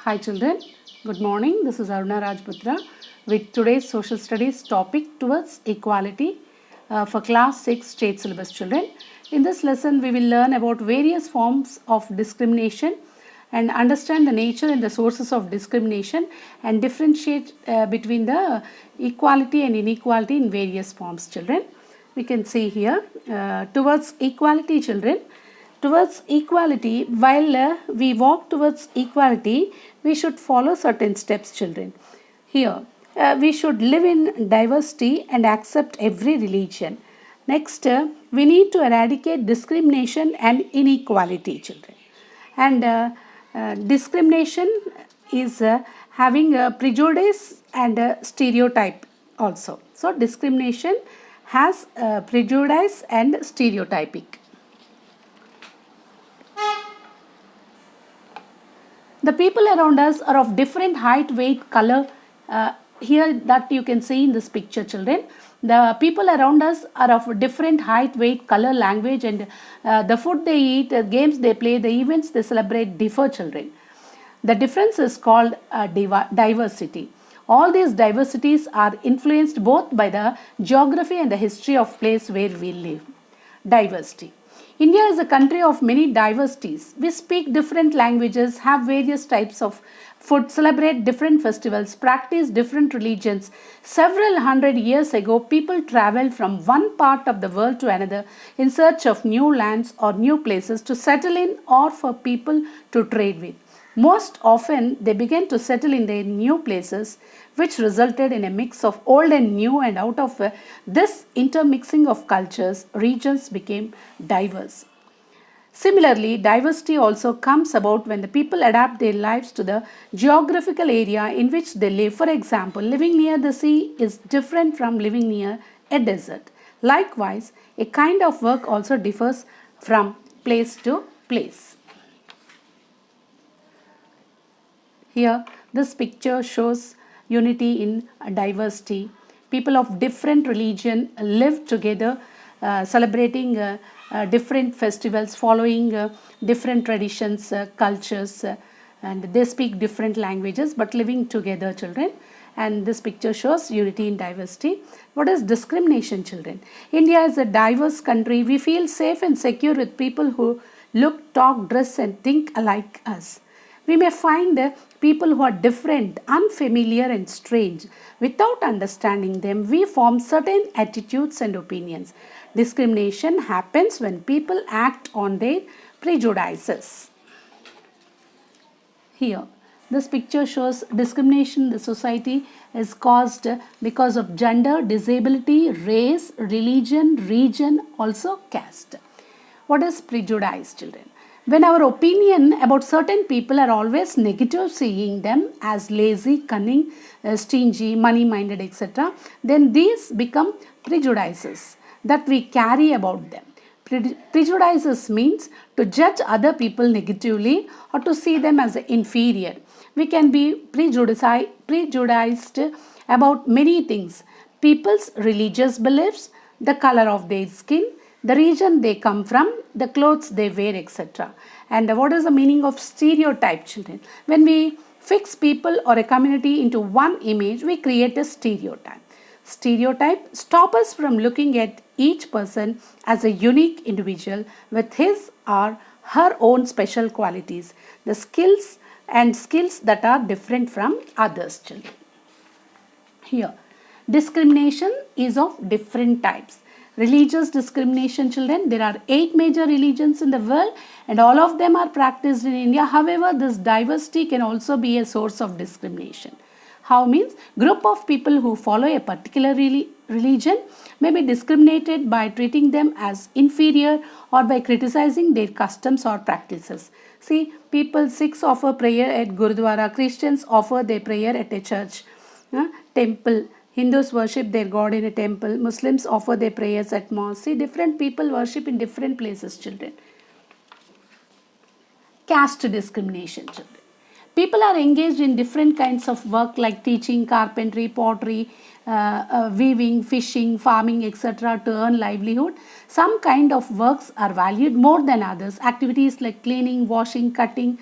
Hi children, good morning. This is Aruna Rajputra with today's social studies topic towards equality for class 6 state syllabus children. In this lesson we will learn about various forms of discrimination and understand the nature and the sources of discrimination and differentiate between the equality and inequality in various forms children. We can see here towards equality children. Towards equality, while we walk towards equality, we should follow certain steps, children. Here, we should live in diversity and accept every religion. Next, we need to eradicate discrimination and inequality, children. And discrimination is having a prejudice and a stereotype also. So, discrimination has prejudice and stereotypic. The people around us are of different height, weight, color. Here that you can see in this picture, children. The people around us are of different height, weight, color, language, and the food they eat, the games they play, the events they celebrate differ, children. The difference is called diversity. All these diversities are influenced both by the geography and the history of place where we live. Diversity. India is a country of many diversities. We speak different languages, have various types of food, celebrate different festivals, practice different religions. Several hundred years ago, people traveled from one part of the world to another in search of new lands or new places to settle in or for people to trade with. Most often, they began to settle in their new places, which resulted in a mix of old and new, and out of this intermixing of cultures, regions became diverse. Similarly, diversity also comes about when the people adapt their lives to the geographical area in which they live. For example, living near the sea is different from living near a desert. Likewise, a kind of work also differs from place to place. Here, this picture shows unity in diversity. People of different religion live together, celebrating different festivals, following different traditions, cultures, and they speak different languages but living together, children. And this picture shows unity in diversity. What is discrimination, children? India is a diverse country. We feel safe and secure with people who look, talk, dress, and think alike us. We may find people who are different, unfamiliar, and strange. Without understanding them, we form certain attitudes and opinions. Discrimination happens when people act on their prejudices. Here, this picture shows discrimination in the society is caused because of gender, disability, race, religion, region, also caste. What is prejudice, children? When our opinion about certain people are always negative, seeing them as lazy, cunning, stingy, money-minded, etc., then these become prejudices that we carry about them. Prejudices means to judge other people negatively or to see them as inferior. We can be prejudiced about many things: people's religious beliefs, the color of their skin, the region they come from, the clothes they wear, etc. And what is the meaning of stereotype, children? When we fix people or a community into one image, we create a stereotype. Stereotype stop us from looking at each person as a unique individual with his or her own special qualities, the skills that are different from others, children. Here, discrimination is of different types. Religious discrimination, children, there are 8 major religions in the world and all of them are practiced in India. However, this diversity can also be a source of discrimination. How means? Group of people who follow a particular religion may be discriminated by treating them as inferior or by criticizing their customs or practices. See, people, Sikhs offer prayer at Gurudwara, Christians offer their prayer at a church, temple. Hindus worship their God in a temple. Muslims offer their prayers at mosque. See, different people worship in different places, children. Caste discrimination, children. People are engaged in different kinds of work like teaching, carpentry, pottery, weaving, fishing, farming, etc. to earn livelihood. Some kind of works are valued more than others. Activities like cleaning, washing, cutting,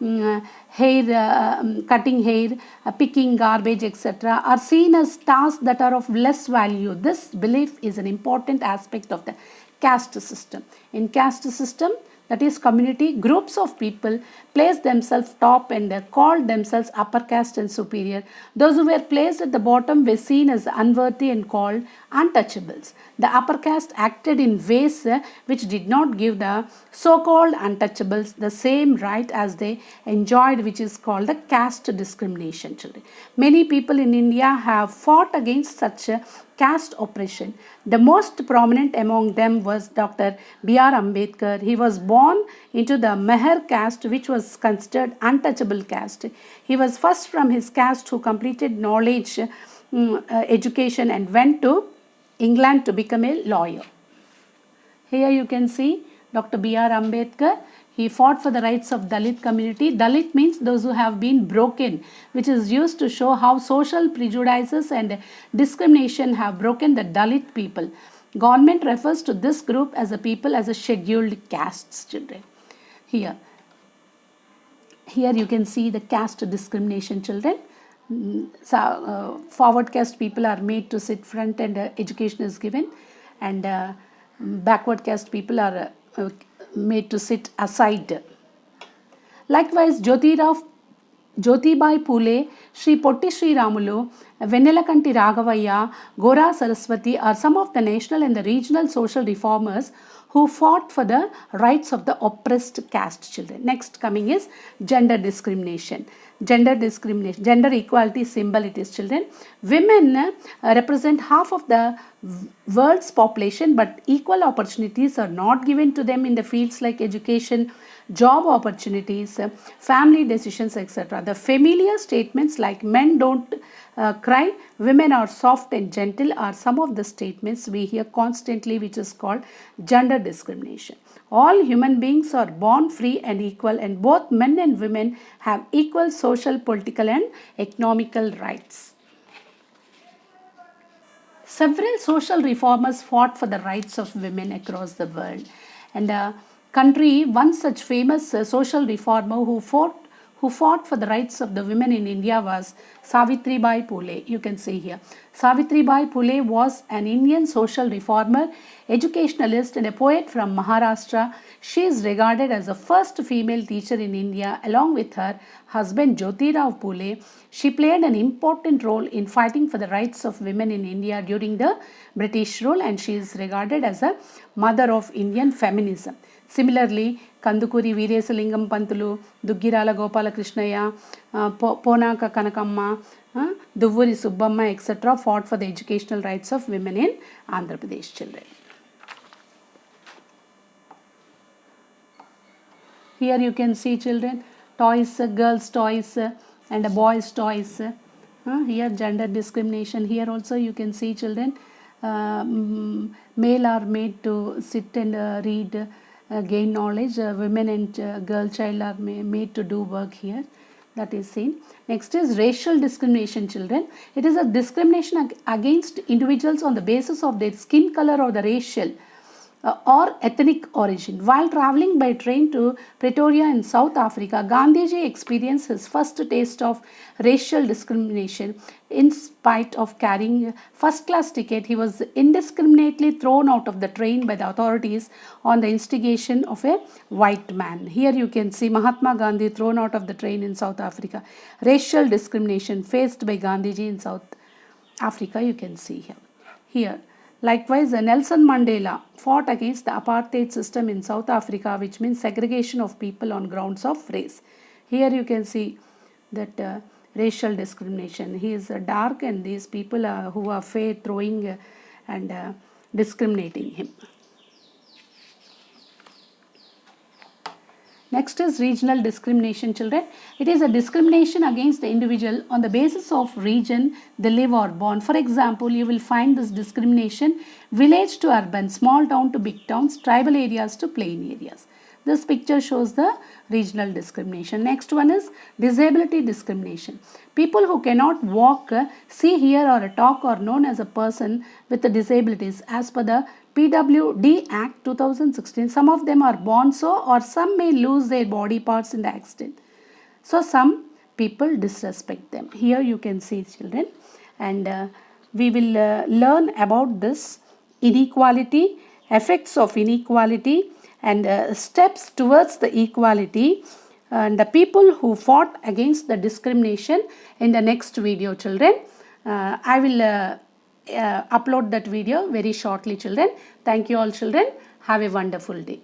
hair, cutting hair, picking garbage, etc., are seen as tasks that are of less value. This belief is an important aspect of the caste system. In caste system, that is community, groups of people place themselves top and called themselves upper caste and superior. Those who were placed at the bottom were seen as unworthy and called untouchables. The upper caste acted in ways which did not give the so-called untouchables the same right as they enjoyed, which is called the caste discrimination, children. Many people in India have fought against such caste oppression. The most prominent among them was Dr. B.R. Ambedkar. He was born into the Meher caste, which was considered untouchable caste. He was first from his caste who completed knowledge, education, and went to England to become a lawyer. Here you can see Dr. B.R. Ambedkar. He fought for the rights of Dalit community. Dalit means those who have been broken, which is used to show how social prejudices and discrimination have broken the Dalit people. Government refers to this group as a people as a scheduled castes, children. Here you can see the caste discrimination, children. Forward caste people are made to sit front and education is given, and backward caste people are made to sit aside. Likewise, Jyotibai Phule, Sri Potti Sri Ramulu, Vennelakanti Raghavaya, Gora Saraswati are some of the national and the regional social reformers who fought for the rights of the oppressed caste, children. Next coming is gender discrimination. Gender equality symbol it is, children. Women represent half of the world's population, but equal opportunities are not given to them in the fields like education, job opportunities, family decisions, etc. The familiar statements like men don't cry, women are soft and gentle are some of the statements we hear constantly, which is called gender discrimination. All human beings are born free and equal, and both men and women have equal social, political, and economical rights. Several social reformers fought for the rights of women across the world, and one such famous social reformer who fought for the rights of the women in India was Savitribai Phule. You can see here. Savitribai Phule was an Indian social reformer, educationalist, and a poet from Maharashtra. She is regarded as the first female teacher in India. Along with her husband Jyotirao Phule, she played an important role in fighting for the rights of women in India during the British rule, and she is regarded as a mother of Indian feminism. Similarly, Kandukuri Veeresalingam Pantulu, Duggirala Gopala Krishnaya, Ponaka Kanakamma, Duvuri Subbamma, etc. fought for the educational rights of women in Andhra Pradesh, children. Here you can see, children, toys, girls' toys and boys' toys. Here gender discrimination. Here also you can see, children, male are made to sit and read, gain knowledge. Women and girl child are made to do work here. That is seen. Next is racial discrimination, children. It is a discrimination against individuals on the basis of their skin color or the racial or ethnic origin. While travelling by train to Pretoria in South Africa, Gandhiji experienced his first taste of racial discrimination. In spite of carrying a first-class ticket, he was indiscriminately thrown out of the train by the authorities on the instigation of a white man. Here you can see Mahatma Gandhi thrown out of the train in South Africa. Racial discrimination faced by Gandhiji in South Africa, you can see here. Likewise, Nelson Mandela fought against the apartheid system in South Africa, which means segregation of people on grounds of race. Here you can see that racial discrimination. He is dark, and these people who are fair throwing and discriminating him. Next is regional discrimination, children. It is a discrimination against the individual on the basis of region they live or born. For example, you will find this discrimination village to urban, small town to big towns, tribal areas to plain areas. This picture shows the regional discrimination. Next one is disability discrimination. People who cannot walk, see, hear or talk are known as a person with disabilities as per the PWD Act 2016. Some of them are born so, or some may lose their body parts in the accident. So some people disrespect them. Here you can see, children, and we will learn about this inequality, effects of inequality, and steps towards the equality, and the people who fought against the discrimination in the next video, children. I will upload that video very shortly, children. Thank you all, children. Have a wonderful day.